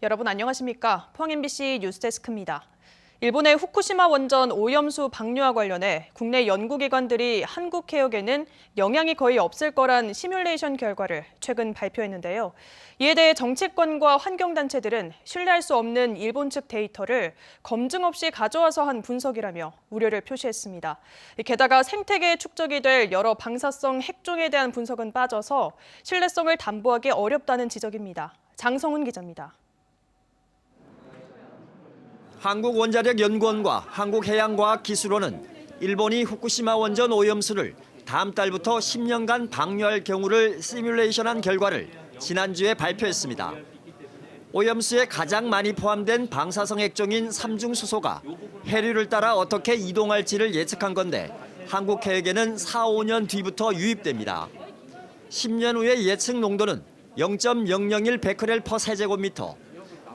여러분 안녕하십니까? 포항 MBC 뉴스데스크입니다. 일본의 후쿠시마 원전 오염수 방류와 관련해 국내 연구기관들이 한국 해역에는 영향이 거의 없을 거란 시뮬레이션 결과를 최근 발표했는데요. 이에 대해 정치권과 환경단체들은 신뢰할 수 없는 일본 측 데이터를 검증 없이 가져와서 한 분석이라며 우려를 표시했습니다. 게다가 생태계에 축적이 될 여러 방사성 핵종에 대한 분석은 빠져서 신뢰성을 담보하기 어렵다는 지적입니다. 장성훈 기자입니다. 한국원자력연구원과 한국해양과학기술원은 일본이 후쿠시마 원전 오염수를 다음 달부터 10년간 방류할 경우를 시뮬레이션한 결과를 지난주에 발표했습니다. 오염수에 가장 많이 포함된 방사성 핵종인 삼중수소가 해류를 따라 어떻게 이동할지를 예측한 건데 한국 해역에는 4, 5년 뒤부터 유입됩니다. 10년 후의 예측 농도는 0.001 베크렐 퍼 세제곱미터,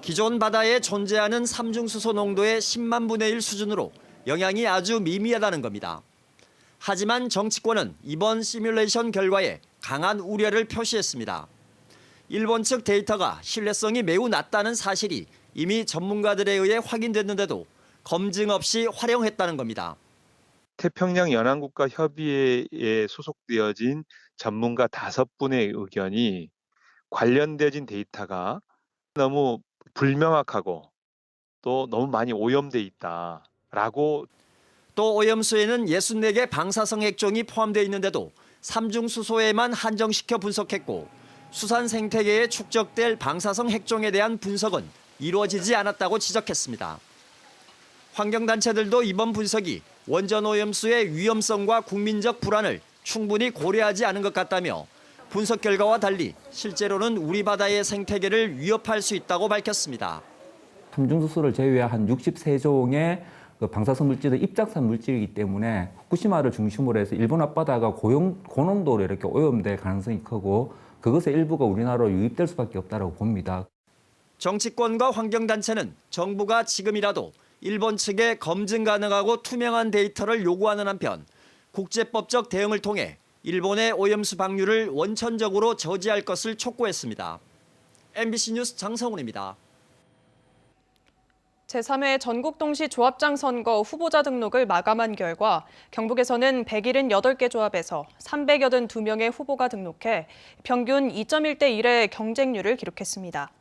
기존 바다에 존재하는 삼중수소 농도의 10만 분의 1 수준으로 영향이 아주 미미하다는 겁니다. 하지만 정치권은 이번 시뮬레이션 결과에 강한 우려를 표시했습니다. 일본 측 데이터가 신뢰성이 매우 낮다는 사실이 이미 전문가들에 의해 확인됐는데도 검증 없이 활용했다는 겁니다. 태평양 연안국가협의회에 소속되어진 전문가 5분의 의견이 관련되어진 데이터가 너무 불명확하고 또 너무 많이 오염돼 있다라고. 또 오염수에는 64개 방사성 핵종이 포함되어 있는데도 삼중수소에만 한정시켜 분석했고 수산 생태계에 축적될 방사성 핵종에 대한 분석은 이루어지지 않았다고 지적했습니다. 환경단체들도 이번 분석이 원전 오염수의 위험성과 국민적 불안을 충분히 고려하지 않은 것 같다며 분석 결과와 달리 실제로는 우리 바다의 생태계를 위협할 수 있다고 밝혔습니다. 삼중수소를 제외한 63종의 방사성 물질은 입작산 물질이기 때문에 후쿠시마를 중심으로 해서 일본 앞바다가 고농도로 이렇게 오염될 가능성이 크고 그것의 일부가 우리나라로 유입될 수밖에 없다고 봅니다. 정치권과 환경단체는 정부가 지금이라도 일본 측에 검증 가능하고 투명한 데이터를 요구하는 한편 국제법적 대응을 통해 일본의 오염수 방류를 원천적으로 저지할 것을 촉구했습니다. MBC 뉴스 장성훈입니다. 제3회 전국동시 조합장 선거 후보자 등록을 마감한 결과 경북에서는 178개 조합에서 382명의 후보가 등록해 평균 2.1대 1의 경쟁률을 기록했습니다.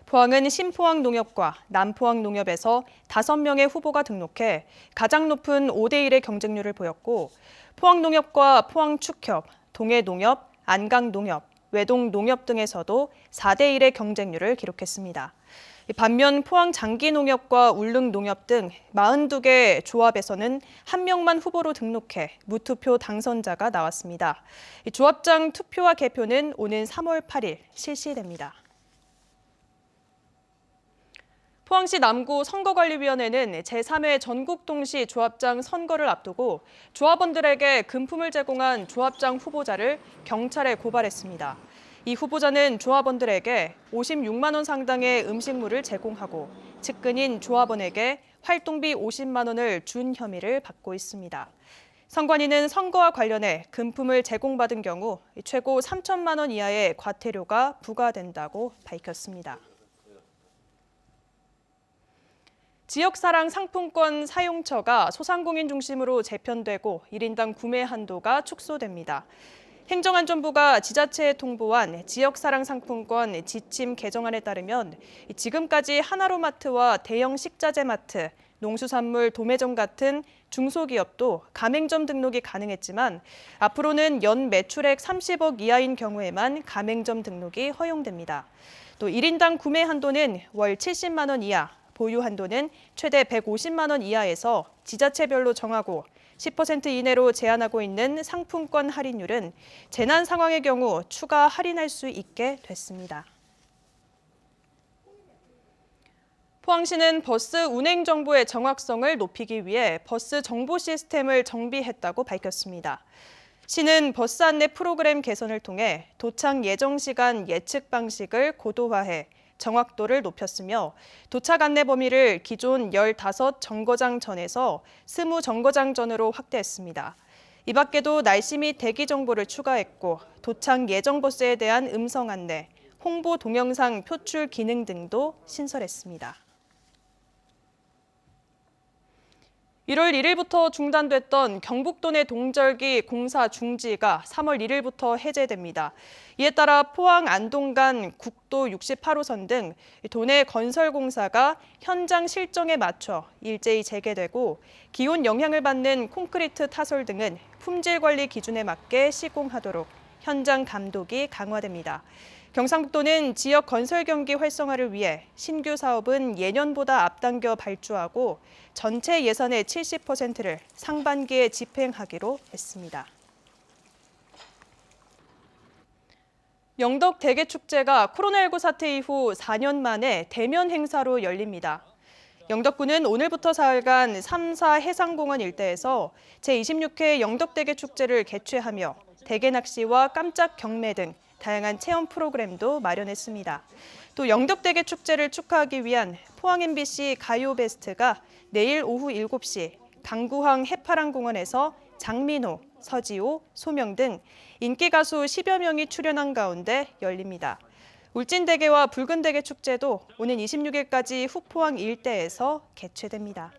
포항은 신포항농협과 남포항농협에서 5명의 후보가 등록해 가장 높은 5대 1의 경쟁률을 보였고 포항농협과 포항축협, 동해농협, 안강농협, 외동농협 등에서도 4대 1의 경쟁률을 기록했습니다. 반면 포항장기농협과 울릉농협 등 42개 조합에서는 1명만 후보로 등록해 무투표 당선자가 나왔습니다. 조합장 투표와 개표는 오는 3월 8일 실시됩니다. 포항시 남구 선거관리위원회는 제3회 전국동시 조합장 선거를 앞두고 조합원들에게 금품을 제공한 조합장 후보자를 경찰에 고발했습니다. 이 후보자는 조합원들에게 56만 원 상당의 음식물을 제공하고 측근인 조합원에게 활동비 50만 원을 준 혐의를 받고 있습니다. 선관위는 선거와 관련해 금품을 제공받은 경우 최고 3천만 원 이하의 과태료가 부과된다고 밝혔습니다. 지역사랑 상품권 사용처가 소상공인 중심으로 재편되고 1인당 구매 한도가 축소됩니다. 행정안전부가 지자체에 통보한 지역사랑 상품권 지침 개정안에 따르면 지금까지 하나로마트와 대형 식자재 마트, 농수산물 도매점 같은 중소기업도 가맹점 등록이 가능했지만 앞으로는 연 매출액 30억 이하인 경우에만 가맹점 등록이 허용됩니다. 또 1인당 구매 한도는 월 70만 원 이하, 보유 한도는 최대 150만 원 이하에서 지자체별로 정하고 10% 이내로 제한하고 있는 상품권 할인율은 재난 상황의 경우 추가 할인할 수 있게 됐습니다. 포항시는 버스 운행 정보의 정확성을 높이기 위해 버스 정보 시스템을 정비했다고 밝혔습니다. 시는 버스 안내 프로그램 개선을 통해 도착 예정 시간 예측 방식을 고도화해 정확도를 높였으며 도착 안내 범위를 기존 15 정거장 전에서 20 정거장 전으로 확대했습니다. 이 밖에도 날씨 및 대기 정보를 추가했고 도착 예정 버스에 대한 음성 안내, 홍보 동영상 표출 기능 등도 신설했습니다. 1월 1일부터 중단됐던 경북도 내 동절기 공사 중지가 3월 1일부터 해제됩니다. 이에 따라 포항 안동 간 국도 68호선 등 도내 건설 공사가 현장 실정에 맞춰 일제히 재개되고 기온 영향을 받는 콘크리트 타설 등은 품질 관리 기준에 맞게 시공하도록 현장 감독이 강화됩니다. 경상북도는 지역 건설 경기 활성화를 위해 신규 사업은 예년보다 앞당겨 발주하고 전체 예산의 70%를 상반기에 집행하기로 했습니다. 영덕 대게축제가 코로나19 사태 이후 4년 만에 대면 행사로 열립니다. 영덕군은 오늘부터 사흘간 3사 해상공원 일대에서 제26회 영덕대게축제를 개최하며 대게 낚시와 깜짝 경매 등 다양한 체험 프로그램도 마련했습니다. 또 영덕대게 축제를 축하하기 위한 포항 MBC 가요 베스트가 내일 오후 7시 강구항 해파랑공원에서 장민호, 서지호, 소명 등 인기 가수 10여 명이 출연한 가운데 열립니다. 울진대게와 붉은대게 축제도 오는 26일까지 후포항 일대에서 개최됩니다.